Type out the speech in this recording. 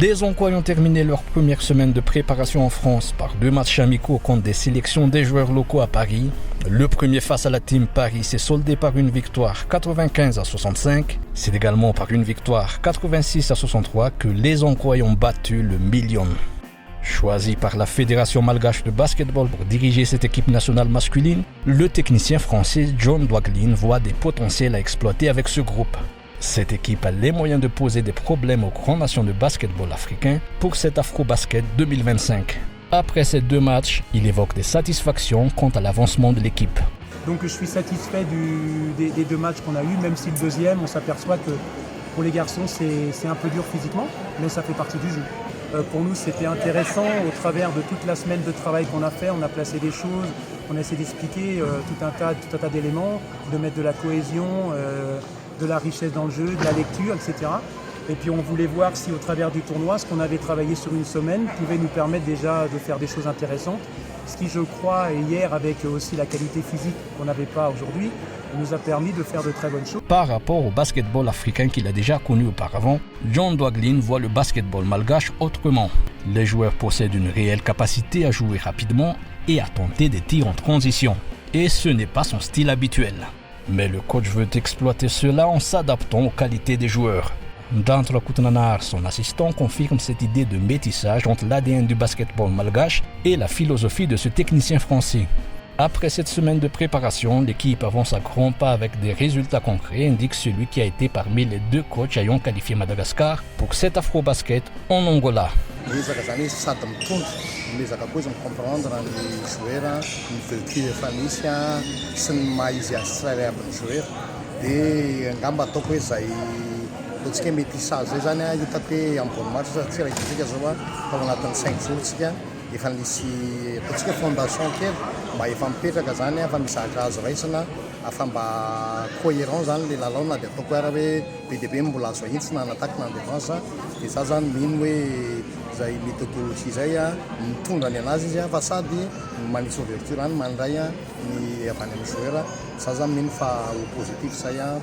Les Hongrois ont terminé leur première semaine de préparation en France par 2 matchs amicaux contre des sélections des joueurs locaux à Paris. Le premier face à la Team Paris s'est soldé par une victoire 95-65. C'est également par une victoire 86-63 que les Hongrois ont battu le Million. Choisi par la Fédération malgache de basketball pour diriger cette équipe nationale masculine, le technicien français John Dwaglin voit des potentiels à exploiter avec ce groupe. Cette équipe a les moyens de poser des problèmes aux grandes nations de basketball africain pour cet Afro-Basket 2025. Après ces 2 matchs, il évoque des satisfactions quant à l'avancement de l'équipe. Donc je suis satisfait des 2 matchs qu'on a eus, même si le deuxième, on s'aperçoit que pour les garçons, c'est un peu dur physiquement, mais ça fait partie du jeu. Pour nous, c'était intéressant. Au travers de toute la semaine de travail qu'on a fait, on a placé des choses, on a essayé d'expliquer tout un tas d'éléments, de mettre de la cohésion, de la richesse dans le jeu, de la lecture, etc. Et puis on voulait voir si au travers du tournoi, ce qu'on avait travaillé sur une semaine pouvait nous permettre déjà de faire des choses intéressantes. Ce qui, je crois, et hier avec aussi la qualité physique qu'on n'avait pas aujourd'hui, nous a permis de faire de très bonnes choses. Par rapport au basketball africain qu'il a déjà connu auparavant, John Dwaglin voit le basketball malgache autrement. Les joueurs possèdent une réelle capacité à jouer rapidement et à tenter des tirs en transition. Et ce n'est pas son style habituel. Mais le coach veut exploiter cela en s'adaptant aux qualités des joueurs. Dantra Koutnanar, son assistant, confirme cette idée de métissage entre l'ADN du basketball malgache et la philosophie de ce technicien français. Après cette semaine de préparation, l'équipe avance à grands pas avec des résultats concrets, indique celui qui a été parmi les 2 coachs ayant qualifié Madagascar pour cet Afro-Basket en Angola. Ohatsika métissage zay zany a hitako hoe ambony match tsy raha hitantsika zao a fa ao anatin'ny 5 jours tsika efa nisy ataontsika fondation kely mba efa mipetraka zany a fa mizaka azo raisina afa mba cohérent zany le lalao na dia ataoko ara hoe be dia be mbola azo ahitsy na en attaque na en défense dia za zany mino hoe zay méthodologie zay a mitondra ny anazy izy a fa sady manisy ouverture any mandray a ny avany amin'ny joueur za zany mino fa ho positif zay a.